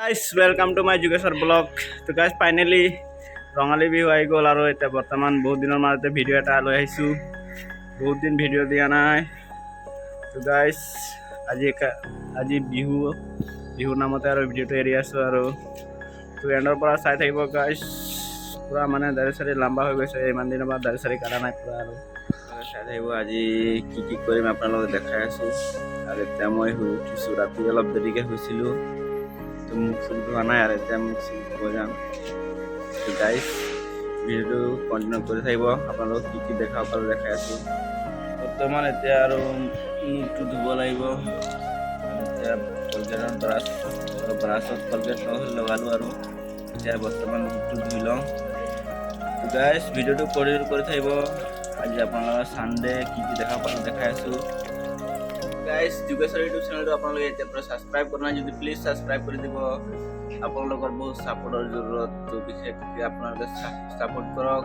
Guys welcome to my Jogeshwar blog. তো guys finally Rongali Bihu আহি গ'ল আৰু এতিয়া বৰ্তমান বহুত দিনৰ মাজতে ভিডিঅ' এটা লৈ আহিছোঁ। বহুত দিন ভিডিঅ' দিয়া নাই। তো গাইজ আজি বিহুৰ নামতে আৰু ভিডিঅ'টো এৰি আছোঁ আৰু তো এণ্ডৰ পৰা চাই থাকিব গাইজ। পূৰা মানে দাড়ি চাড়ি লাম্বা হৈ গৈছে, ইমান দিনৰ পৰা দাড়ি চাড়ি কাটা নাই পূৰা আৰু চাই থাকিব। আজি কি কৰিম আপোনালোকক দেখাই আছোঁ। আৰু এতিয়া মই শুই উঠিছোঁ, ৰাতি অলপ দেৰিকৈ শুইছিলোঁ। তো মুখ চুখ ধোৱা নাই আৰু এতিয়া মুখ চুখ ধুব যাম। তো গাইজ ভিডিঅ'টো কণ্টিনিউ কৰি থাকিব, আপোনালোকক কি দেখাব পাৰোঁ দেখাই আছোঁ। বৰ্তমান এতিয়া আৰু মুখটো ধুব লাগিব। এতিয়া কলগেটৰ ব্ৰাছত কলগেট লগালোঁ আৰু এতিয়া বৰ্তমান মুখটো ধুই লওঁ। তো গাইজ ভিডিঅ'টো কণ্টিনিউ কৰি থাকিব। আজি আপোনালোকৰ ছানডে কি দেখাব পাৰোঁ দেখাই আছোঁ। গাইজ যোগেশ্বৰ ইউটিউব চেনেলটো আপোনালোকে এতিয়া পৰা ছাবস্ক্ৰাইব কৰা নাই যদি প্লিজ ছাবস্ক্ৰাইব কৰি দিব। আপোনালোকৰ বহুত ছাপোৰ্টৰ জৰুৰত, তো বিশেষকৈ আপোনালোকে ছাপোৰ্ট কৰক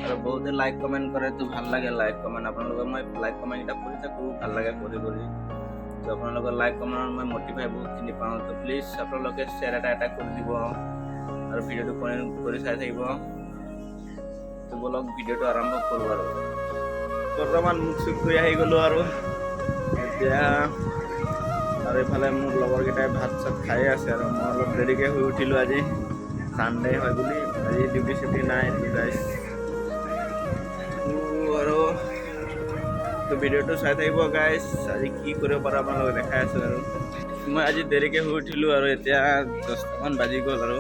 আৰু বহুতে লাইক কমেণ্ট কৰে, তো ভাল লাগে লাইক কমেণ্ট। আপোনালোকৰ মই লাইক কমেণ্ট এটা কৰি থাকোঁ, ভাল লাগে কৰি তো আপোনালোকৰ লাইক কমেণ্টত মই মটিভাই বহুতখিনি পাওঁ। তো প্লিজ আপোনালোকে শ্বেয়াৰ এটা কৰি দিব আৰু ভিডিঅ'টো কৰি চাই থাকিব। তো বলক ভিডিঅ'টো আৰম্ভ কৰোঁ আৰু বৰ্তমান মুখ চুখ ধুই আহি গ'লোঁ আৰু এতিয়া আৰু এইফালে মোৰ লগৰকেইটাই ভাত চাত খাই আছে আৰু মই অলপ দেৰিকৈ শুই উঠিলোঁ। আজি ছানডে হয় বুলি আজি ডিউটি চিউটি নাই। গাইজ আৰু তো ভিডিঅ'টো চাই থাকিব গাইজ। আজি কি কৰিব পাৰোঁ আপোনালোকে দেখাই আছোঁ আৰু মই আজি দেৰিকৈ শুই উঠিলোঁ আৰু এতিয়া 10টামান বাজি গ'ল আৰু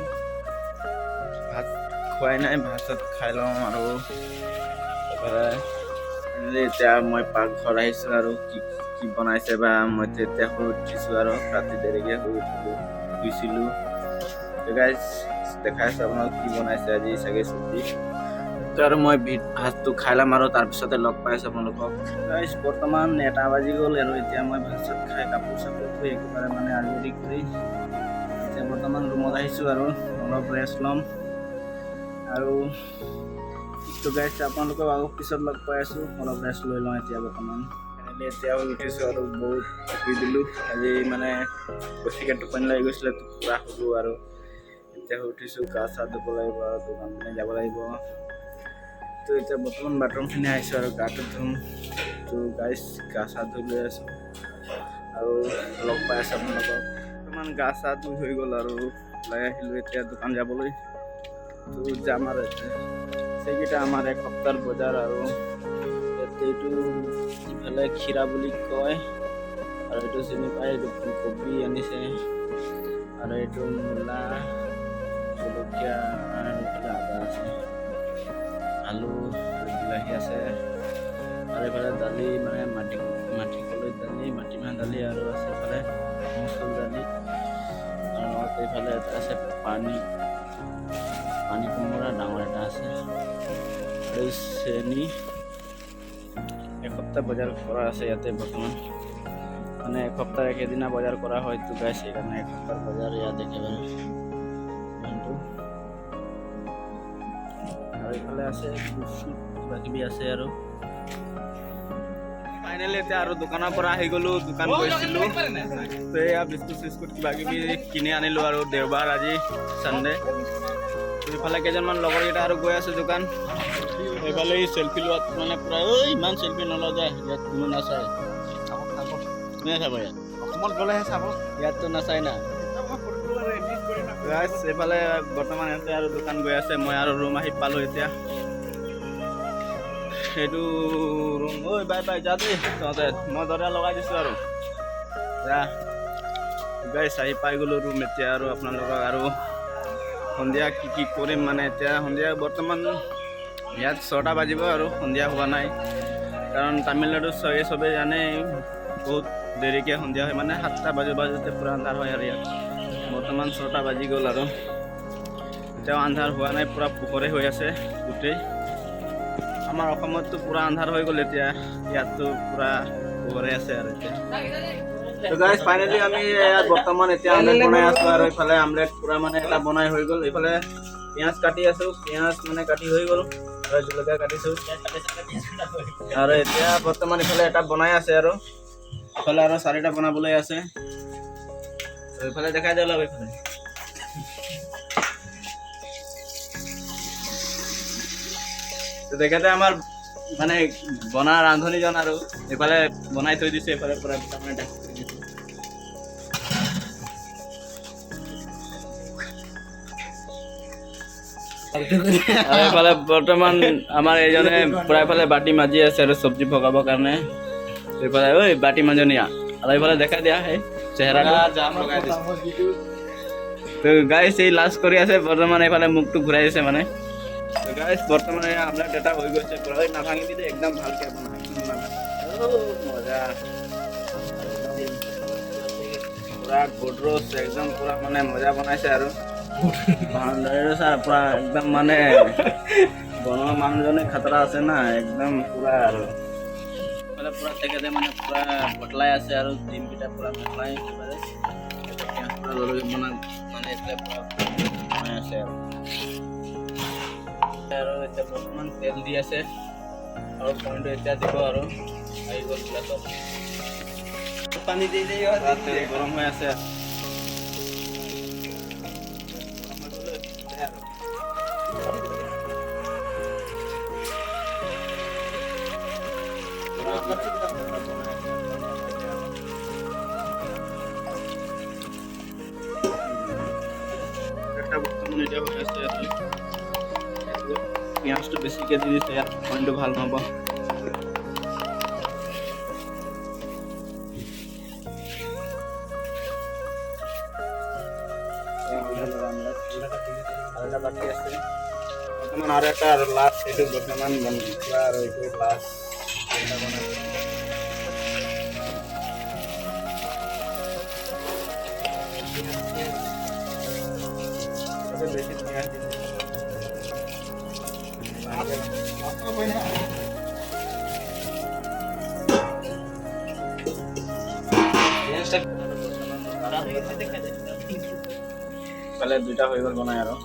ভাত খোৱাই নাই, ভাত চাত খাই লওঁ আৰু এতিয়া মই পাকঘৰ আহিছোঁ আৰু কি বনাইছে বা মইতো এতিয়া শুই উঠিছোঁ আৰু ৰাতি দেৰিকৈ শুইছিলোঁ। তো গাইজ দেখাই আছোঁ আপোনালোক কি বনাইছে আজি চাগে চব্জি। তো আৰু মই ভাতটো খাই ল'ম আৰু তাৰপিছতে লগ পাই আছোঁ আপোনালোকক। গাইজ বৰ্তমান 1টা বাজি গ'ল আৰু এতিয়া মই ভাত চাত খাই কাপোৰ চাপোৰ ধুই একেবাৰে মানে আজৰি কৰি এতিয়া বৰ্তমান ৰুমত আহিছোঁ আৰু অলপ ৰেষ্ট ল'ম আৰু তো গাইজ আপোনালোকক আকৌ পিছত লগ পাই আছোঁ। অলপ ৰেষ্ট লৈ লওঁ এতিয়া বৰ্তমান। এতিয়া উঠিছোঁ আৰু বহুত শুই দিলোঁ। আজি মানে বেছিকৈ টোপনি লাগি গৈছিলে, পূৰা শুলোঁ আৰু এতিয়া উঠিছোঁ, গা চা ধুব লাগিব আৰু দোকান পিনে যাব লাগিব। তো এতিয়া বৰ্তমান বাথৰুমখিনি আহিছোঁ আৰু গাটো ধুম। তো গাইজ গা চা ধুই লৈ আছোঁ আৰু লগ পাই আছোঁ আপোনালোকক। বৰ্তমান গা চা ধুই হৈ গ'ল আৰু ওলাই আহিলোঁ এতিয়া দোকান যাবলৈ। তো যাম আৰু এতিয়া সেইকেইটা আমাৰ এসপ্তাহৰ বজাৰ আৰু এইটো ইফালে খীৰা বুলি কয় আৰু এইটো চিনি পায়, এইটো ফুলকবি আনিছে আৰু এইটো মূলা, জলকীয়া আৰু এইফালে আদা আছে, আলু আৰু বিলাহী আছে আৰু এইফালে দালি মানে মাটিকলৈ দালি, মাটিমাহ দালি আৰু আছে এইফালে মচুৰ দালি আৰু লগতে এইফালে এটা আছে পানী কোমোৰা ডাঙৰ এটা আছে আৰু চেনি। এসপ্তাহ বজাৰ কৰা আছে ইয়াতে বৰ্তমান, মানে এসপ্তাহ একেদিনা বজাৰ কৰা হয়। তো গাইজ সেইকাৰণে এসপ্তাহৰ বজাৰ ইয়াত একেবাৰে আৰু এইফালে আছে কিবা কিবি আছে আৰু ফাইনেলি এতিয়া আৰু দোকানৰ পৰা আহি গ'লোঁ। দোকান গৈছিলোঁ, তো এয়া বিস্কুট চিস্কুট কিবা কিবি কিনি আনিলোঁ আৰু দেওবাৰ আজি ছানডে। এইফালে কেইজনমান লগৰকেইটা আৰু গৈ আছে দোকান। এইফালে চেল্ফি লোৱাত মানে পূৰা ইমান চেল্ফি নলওঁ যায়, ইয়াত কোনো নাচায়। কোনে চাব ইয়াত? অসমত গ'লেহে চাব, ইয়াততো নাচায় না। এইফালে বৰ্তমান ইয়াতে আৰু দোকান গৈ আছে। মই আৰু ৰুম আহি পালোঁ এতিয়া। সেইটো ৰুম বাই যা দেই তহঁতে, মই দৰজা লগাই দিছোঁ আৰু যা। গাইজ আহি পাই গ'লোঁ ৰুম এতিয়া আৰু আপোনালোকক আৰু সন্ধিয়া কি কৰিম মানে এতিয়া সন্ধিয়া বৰ্তমান ইয়াত 6টা বাজিব আৰু সন্ধিয়া হোৱা নাই, কাৰণ তামিলনাডুত চবেই জানে বহুত দেৰিকৈ সন্ধিয়া হয়, মানে 7টা বাজোতে পূৰা আন্ধাৰ হয় আৰু ইয়াত বৰ্তমান 6টা বাজি গ'ল আৰু এতিয়াও আন্ধাৰ হোৱা নাই, পূৰা পোহৰে হৈ আছে গোটেই। আমাৰ অসমততো পূৰা আন্ধাৰ হৈ গ'ল, এতিয়া ইয়াততো পূৰা পোহৰে আছে আৰু এতিয়া। তো গাইজ ফাইনেলি আমি ইয়াত বৰ্তমান এতিয়া আমলেট বনাই আছোঁ আৰু এইফালে আমলেট পূৰা মানে এটা বনাই হৈ গ'ল। এইফালে পিঁয়াজ কাটি আছোঁ, পিঁয়াজ মানে কাটি হৈ গ'ল আৰু জলকীয়া কাটিছোঁ আৰু এতিয়া বৰ্তমান ইফালে এটা বনাই আছে আৰু ইফালে আৰু 4টা বনাবলৈ আছে। এইফালে দেখাই দিওঁ অলপ এইফালে তো তেখেতে আমাৰ মানে বনা ৰান্ধনীজন আৰু এইফালে বনাই থৈ দিছে, এইফালে পুৰা তাৰমানে ঢাকি থৈ দিছে। আৰু এইফালে বৰ্তমান আমাৰ এইজনে পুৰা এইফালে বাটি মাজি আছে আৰু চব্জি পকাবৰ কাৰণে। এইফালে ঐ বাটি মাজনীয়া আৰু এইফালে দেখা দিয়া সেই চেহেৰাটো লগাই দিছে। তো গাইছ এই লাজ কৰি আছে বৰ্তমান, এইফালে মুখটো ঘূৰাই দিছে মানে। তো গাইছ বৰ্তমান আপোনাৰ ডেটা হৈ গৈছে, পুৰা নাভাঙিবি দেই, একদম ভালকে বনাই মজা পুৰা গোড্ৰছ একদম পুৰা মানে মজা বনাইছে আৰু ছাৰ পুৰা একদম মানে বনোৱা মানুহজনে খাতৰা আছে না, একদম পুৰা আৰু মানে পুৰা তেখেতে মানে পুৰা বটলাই আছে আৰু ডিমকেইটা পুৰা বটলাই পুৰা মানে এতিয়া পুৰা বনাই আছে আৰু এতিয়া বৰ্তমান তেল দি আছে আৰু পইণ্টটো এতিয়া দিব আৰু আহি গ'ল গ্লাছত পানী দি গৰম হৈ আছে। পিঁয়াজটো বেছিকৈ দি দিছে, ইয়াত পইণ্টটো ভাল নহ'ব। বৰ্তমান আৰু এটা আৰু লাষ্ট এইটো বৰ্তমান বনোৱা আৰু এইটো লাষ্ট বেছি পিঁয়াজ দি ফালে দুইটা হৈ গ'ল বনাই আৰু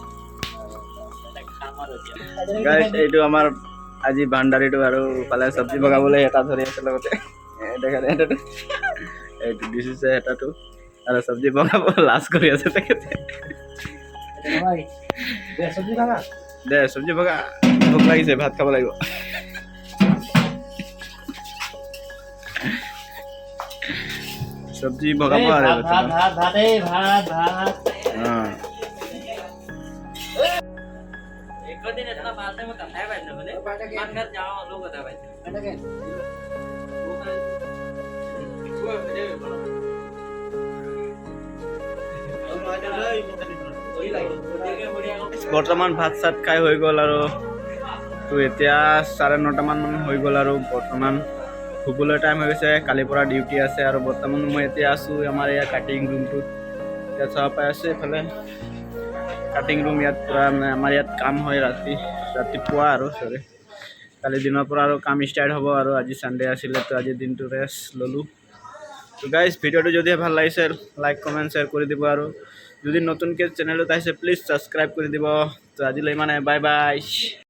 গাইছ এইটো আমাৰ আজি ভাণ্ডাৰীটো আৰু ফালে চব্জি পকাবলৈ এটা ধৰি আছে লগতে এইটো দিছে এটাটো আৰু চব্জি পকাব লাজ কৰি আছে তেখেতে। দে চব্জি পকা, ভোক লাগিছে, ভাত খাব লাগিব। চব্জি পকাব আৰু दिन इतना बात है मैं करना है भाई ना बोले मान कर जाओ लोग बता भाई বৰ্তমান ভাত চাত খাই হৈ গ'ল আৰু তো এতিয়া 9:30 মান হৈ গ'ল আৰু বৰ্তমান শুবলৈ টাইম হৈ গৈছে। কালিৰ পৰা ডিউটি আছে আৰু বৰ্তমান মই এতিয়া আছোঁ আমাৰ এয়া কাটিং ৰুমটোত। এতিয়া চাব পাই আছোঁ এইফালে কাটিং ৰুম, ইয়াত পুৰা আমাৰ ইয়াত কাম হয় ৰাতিপুৱা আৰু কালি দিনৰ পৰা আৰু কাম ষ্টাৰ্ট হ'ব আৰু আজি ছানডে আছিলে তো আজি দিনটো ৰেষ্ট ল'লোঁ। তো গাইজ ভিডিঅ'টো যদি ভাল লাগিছে লাইক কমেণ্ট শ্বেয়াৰ কৰি দিব আৰু যদি নতুনকৈ চেনেলত আহিছে প্লিজ ছাবস্ক্ৰাইব কৰি দিব। তো আজিলৈ মানে বাই বাই।